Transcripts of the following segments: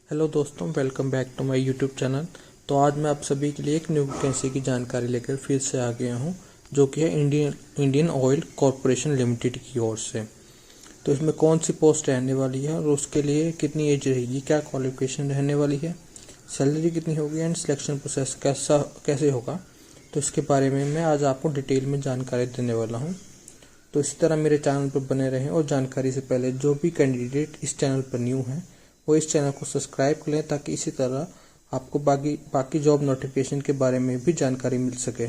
Hello दोस्तों, welcome back to my YouTube channel. तो आज मैं आप सभी के लिए एक न्यू वैकेंसी की जानकारी लेकर फिर से आ गया हूं, जो कि है इंडियन ऑयल कॉरपोरेशन लिमिटेड की ओर से। तो इसमें कौन सी पोस्ट रहने वाली है और उसके लिए कितनी एज रहेगी, क्या क्वालिफिकेशन रहने वाली है, सैलरी कितनी होगी एंड सिलेक्शन प्रोसेस कैसे होगा, तो इसके बारे में मैं आज आपको डिटेल में जानकारी देने वाला हूँ। तो इसी तरह मेरे चैनल पर बने रहें और जानकारी से पहले जो भी कैंडिडेट इस चैनल पर न्यू हैं वो इस चैनल को सब्सक्राइब कर लें, ताकि इसी तरह आपको बाकी जॉब नोटिफिकेशन के बारे में भी जानकारी मिल सके।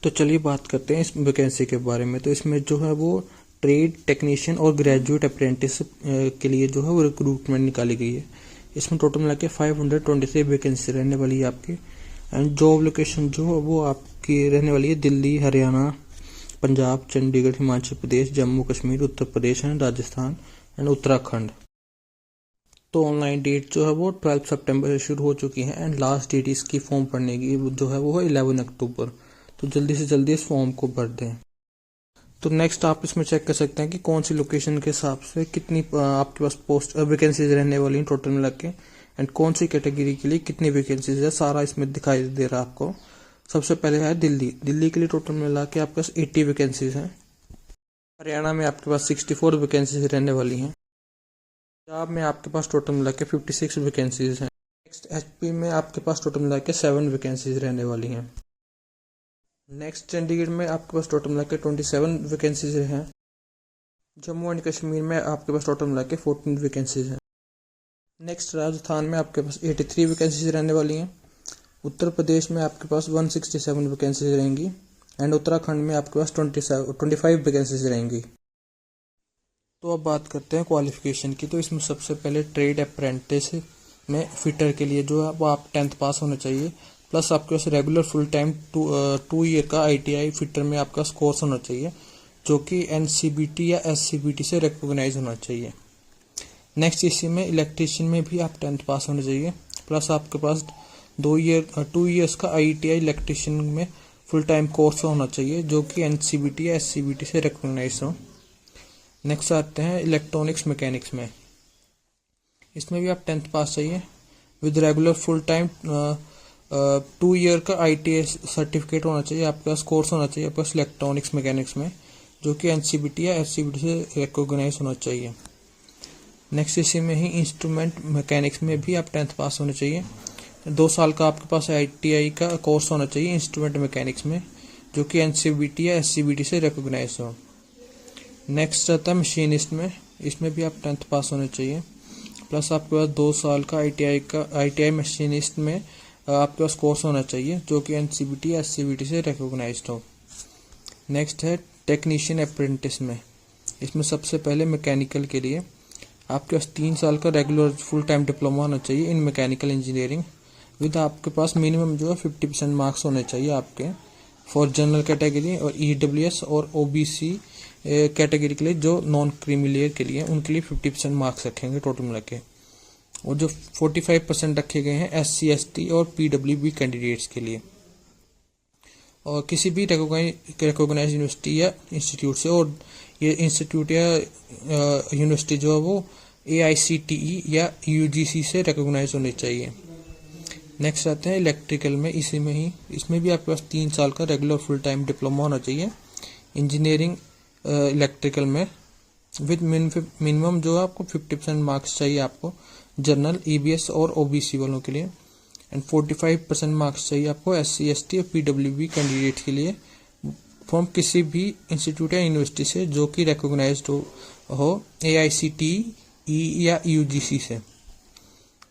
तो चलिए बात करते हैं इस वैकेंसी के बारे में। तो इसमें जो है वो ट्रेड टेक्नीशियन और ग्रेजुएट अप्रेंटिस के लिए जो है वो रिक्रूटमेंट निकाली गई है। इसमें टोटल मिला के 523 वैकेंसी रहने वाली है आपकी। एंड जॉब लोकेशन जो है वो आपकी रहने वाली है दिल्ली, हरियाणा, पंजाब, चंडीगढ़, हिमाचल प्रदेश, जम्मू कश्मीर, उत्तर प्रदेश एंड राजस्थान एंड उत्तराखंड। तो ऑनलाइन डेट जो है वो 12 सितंबर से शुरू हो चुकी है एंड लास्ट डेट इसकी फॉर्म भरने की जो है वो है 11 अक्टूबर। तो जल्दी से जल्दी इस फॉर्म को भर दें। तो नेक्स्ट आप इसमें चेक कर सकते हैं कि कौन सी लोकेशन के हिसाब से कितनी आपके पास पोस्ट वैकेंसीज रहने वाली हैं टोटल मिला के, एंड कौन सी कैटेगरी के लिए कितनी वैकेंसीज है, सारा इसमें दिखाई दे रहा है आपको। सबसे पहले है दिल्ली के लिए टोटल मिला के आपके पास 80 वैकेंसीज हैं। हरियाणा में आपके पास 64 वैकेंसीज रहने वाली हैं। पंजाब में आपके पास टोटल मिला के 56 वैकेंसीज हैं। नेक्स्ट एचपी में आपके पास टोटल मिला के 7 वैकेंसीज रहने वाली हैं। नेक्स्ट चंडीगढ़ में आपके पास टोटल मिला के 27 वैकेंसीज हैं। जम्मू एंड कश्मीर में आपके पास टोटल मिला के 14 वैकेंसीज हैं। नेक्स्ट राजस्थान में आपके पास 83 वैकेंसीज रहने वाली हैं। उत्तर प्रदेश में आपके पास 167 वैकेंसीज रहेंगी एंड उत्तराखंड में आपके पास 25 वैकेंसीज रहेंगी। तो अब बात करते हैं क्वालिफिकेशन की। तो इसमें सबसे पहले ट्रेड अप्रेंटिस में फिटर के लिए जो है वो आप 10th पास होना चाहिए, प्लस आपके पास रेगुलर फुल टाइम 2 ईयर का ITI फिटर में आपका कोर्स होना चाहिए, जो कि NCBT या SCBT से रिकॉग्नाइज होना चाहिए। नेक्स्ट इसी में इलेक्ट्रीशियन में भी आप 10th पास होना चाहिए, प्लस आपके पास 2 ईयर्स का ITI इलेक्ट्रीशियन में फुल टाइम कोर्स होना चाहिए, जो कि NCBT या SCBT से रिकॉग्नाइज हो। नेक्स्ट आते हैं इलेक्ट्रॉनिक्स मैकेनिक्स में। इसमें भी आप 10th पास चाहिए with regular full time 2 year का ITI सर्टिफिकेट होना चाहिए, आपके पास कोर्स होना चाहिए आपके पास इलेक्ट्रॉनिक्स मैकेनिक्स में, जो कि NCBT या SCBT से रिकॉग्नाइज होना चाहिए। नेक्स्ट इसी में ही इंस्ट्रूमेंट मैकेनिक्स में भी आप 10th पास होने चाहिए। 2 साल का आपके पास ITI का कोर्स होना चाहिए इंस्ट्रूमेंट मैकेनिक्स में, जो कि NCBT या SCBT से रिकॉग्नाइज हो। नेक्स्ट आता है मशीनिस्ट में। इसमें भी आप 10th पास होने चाहिए, प्लस आपके पास 2 साल का ITI मशीनिस्ट में आपके पास कोर्स होना चाहिए, जो कि NCBT या SCBT से रिकॉग्नाइज्ड हो। नेक्स्ट है टेक्नीशियन अप्रेंटिस में। इसमें सबसे पहले मैकेनिकल के लिए आपके पास 3 साल का रेगुलर फुल टाइम डिप्लोमा होना चाहिए इन मैकेनिकल इंजीनियरिंग, विद आपके पास मिनिमम जो है 50% मार्क्स होने चाहिए आपके फॉर जनरल कैटेगरी और EWS और OBC कैटेगरी के लिए, जो नॉन क्रीमी लेयर के लिए उनके लिए 50% मार्क्स रखेंगे टोटल मिला के, और जो 45% रखे गए हैं SC ST और PWB कैंडिडेट्स के लिए, और किसी भी रिकॉग्नाइज यूनिवर्सिटी या इंस्टीट्यूट से, और ये इंस्टीट्यूट या यूनिवर्सिटी जो है वो AICTE या UGC से रिकॉग्नाइज होनी चाहिए। नेक्स्ट आते हैं इलेक्ट्रिकल में। इसमें भी आपके पास 3 साल का रेगुलर फुल टाइम डिप्लोमा होना चाहिए इंजीनियरिंग इलेक्ट्रिकल में, विद मिनिमम जो है आपको 50% मार्क्स चाहिए आपको जनरल, EBS और OBC वालों के लिए, एंड 45% मार्क्स चाहिए आपको SC ST और PWB कैंडिडेट के लिए फ्रॉम किसी भी इंस्टीट्यूट या यूनिवर्सिटी से जो कि रिकॉग्नाइज्ड हो AICTE या UGC से।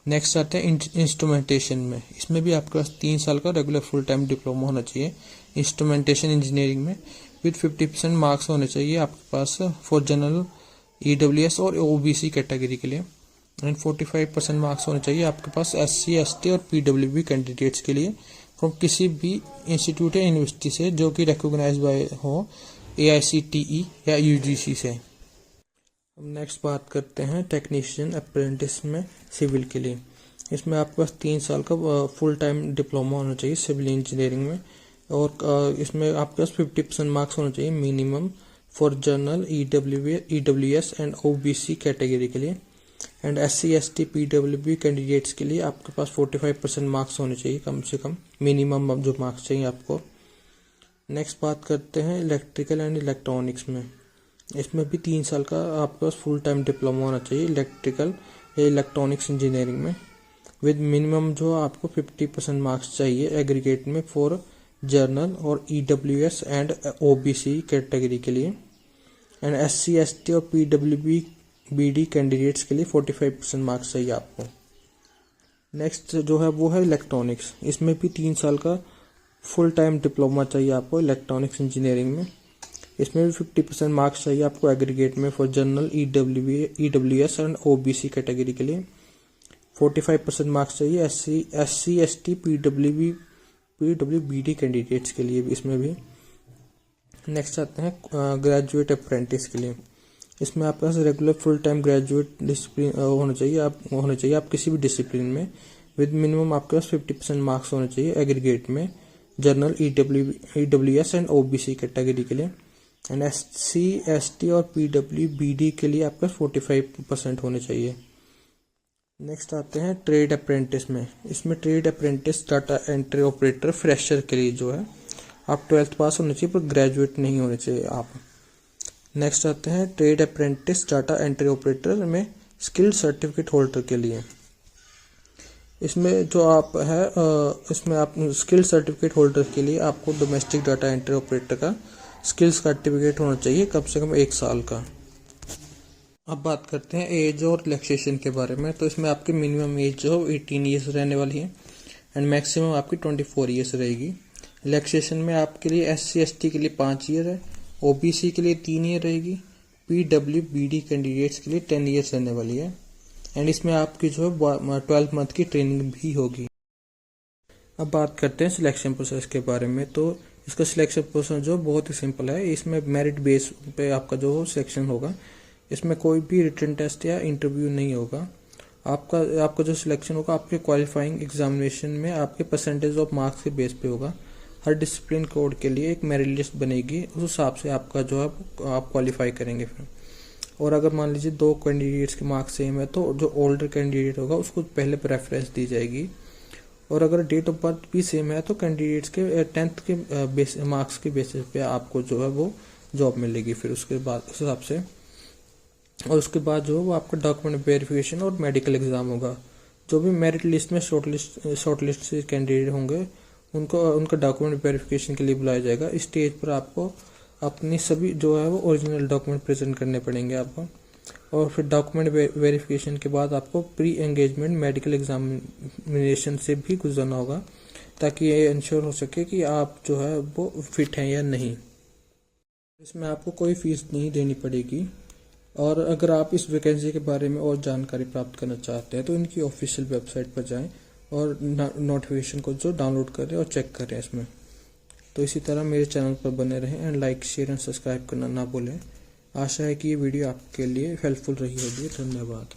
नेक्स्ट आते हैं इंस्ट्रूमेंटेशन में। इसमें भी आपके पास 3 साल का रेगुलर फुल टाइम डिप्लोमा होना चाहिए इंस्ट्रूमेंटेशन इंजीनियरिंग में, विद 50% मार्क्स होने चाहिए आपके पास फॉर जनरल, EWS और OBC कैटेगरी के लिए, एंड 45% मार्क्स होने चाहिए आपके पास SC ST और PWB कैंडिडेट्स के लिए फ्रॉम किसी भी इंस्टीट्यूट या यूनिवर्सिटी से जो कि रिकॉग्नाइज बाय हो AICTE या UGC से। अब नेक्स्ट बात करते हैं टेक्नीशियन अप्रेंटिस में सिविल के लिए। इसमें आपके पास 3 साल का फुल टाइम डिप्लोमा होना चाहिए सिविल इंजीनियरिंग में, और इसमें आपके पास 50% मार्क्स होना चाहिए minimum for general, EWS and OBC category के लिए, एंड SC/ST PWB कैंडिडेट्स के लिए आपके पास 45% मार्क्स होने चाहिए, कम से कम मिनिमम जो मार्क्स चाहिए आपको। नेक्स्ट बात करते हैं इलेक्ट्रिकल एंड इलेक्ट्रॉनिक्स में। इसमें भी 3 साल का आपके पास फुल टाइम डिप्लोमा होना चाहिए इलेक्ट्रिकल या इलेक्ट्रॉनिक्स इंजीनियरिंग में, विद मिनिमम जो आपको 50% मार्क्स चाहिए एग्रीगेट में फॉर जर्नल और EWS एंड OBC कैटेगरी के लिए। एंड SC/ST और PWB/BD कैंडिडेट्स के लिए 45% मार्क्स चाहिए आपको। नेक्स्ट जो है वो है इलेक्ट्रॉनिक्स। इसमें भी 3 साल का फुल टाइम डिप्लोमा चाहिए आपको इलेक्ट्रॉनिक्स इंजीनियरिंग में। इसमें भी 50% मार्क्स चाहिए आपको एग्रीगेट में for general EWS and OBC category के लिए। 45% मार्क्स चाहिए SC/ST PWB/BD कैंडिडेट्स के लिए इसमें भी। नेक्स्ट आते हैं ग्रेजुएट अप्रेंटिस के लिए। इसमें आपके पास regular full time graduate discipline होना चाहिए आप किसी भी डिसिप्लिन में, विद मिनिमम आपके पास 50% मार्क्स होने चाहिए एग्रीगेट में general EWS and OBC category के लिए। एंड SC/ST और PWB/BD के लिए आपके पास 45% होने चाहिए। नेक्स्ट आते हैं ट्रेड अप्रेंटिस में। इसमें trade apprentice data entry operator fresher के लिए जो है आप 12th पास होने चाहिए, पर ग्रेजुएट नहीं होने चाहिए आप। नेक्स्ट आते हैं trade apprentice data entry operator में स्किल्ड सर्टिफिकेट होल्डर के लिए। इसमें जो आप है इसमें आप स्किल्ड सर्टिफिकेट होल्डर के लिए आपको डोमेस्टिक डाटा एंट्री ऑपरेटर का स्किल्स सर्टिफिकेट होना चाहिए कम से कम 1 साल का। अब बात करते हैं एज और रिलैक्सेशन के बारे में। तो इसमें आपकी मिनिमम एज जो 18 ईयर्स रहने वाली है एंड मैक्सिमम आपकी 24 ईयर्स रहेगी। रिलैक्सेशन में आपके लिए SC/ST के लिए 5 ईयर है, OBC के लिए 3 ईयर रहेगी, PWB/BD कैंडिडेट्स के लिए 10 ईयर्स रहने वाली है। एंड इसमें आपकी जो है 12 मंथ की ट्रेनिंग भी होगी। अब बात करते हैं सिलेक्शन प्रोसेस के बारे में। तो इसका सिलेक्शन प्रोसेस जो बहुत ही सिंपल है। इसमें मेरिट बेस पे आपका जो सिलेक्शन होगा, इसमें कोई भी रिटन टेस्ट या इंटरव्यू नहीं होगा। आपका जो सिलेक्शन होगा आपके क्वालिफाइंग एग्जामिनेशन में आपके परसेंटेज ऑफ मार्क्स के बेस पे होगा। हर डिसिप्लिन कोड के लिए एक मेरिट लिस्ट बनेगी, उस हिसाब से आपका जो है आप क्वालिफाई करेंगे फिर। और अगर मान लीजिए 2 कैंडिडेट्स के मार्क्स सेम है तो जो ओल्डर कैंडिडेट होगा उसको पहले प्रेफरेंस दी जाएगी। और अगर डेट ऑफ बर्थ भी सेम है तो कैंडिडेट्स के 10th के मार्क्स के बेसिस पे आपको जो है वो जॉब मिलेगी फिर उसके बाद उस हिसाब से। और उसके बाद जो है वो आपका डॉक्यूमेंट वेरिफिकेशन और मेडिकल एग्जाम होगा। जो भी मेरिट लिस्ट में शॉर्टलिस्ट से कैंडिडेट होंगे उनका डॉक्यूमेंट वेरिफिकेशन के लिए बुलाया जाएगा। इस स्टेज पर आपको अपनी सभी जो है वो ओरिजिनल डॉक्यूमेंट प्रेजेंट करने पड़ेंगे आपको। और फिर डॉक्यूमेंट वेरिफिकेशन के बाद आपको प्री एंगेजमेंट मेडिकल एग्जामिनेशन से भी गुजरना होगा, ताकि ये इंश्योर हो सके कि आप जो है वो फिट हैं या नहीं। इसमें आपको कोई फीस नहीं देनी पड़ेगी। और अगर आप इस वैकेंसी के बारे में और जानकारी प्राप्त करना चाहते हैं तो इनकी ऑफिशियल वेबसाइट पर जाएं और नोटिफिकेशन को जो डाउनलोड करें और चेक करें इसमें। तो इसी तरह मेरे चैनल पर बने रहें and like share and subscribe करना ना भूलें। आशा है कि ये वीडियो आपके लिए हेल्पफुल रही होगी। धन्यवाद।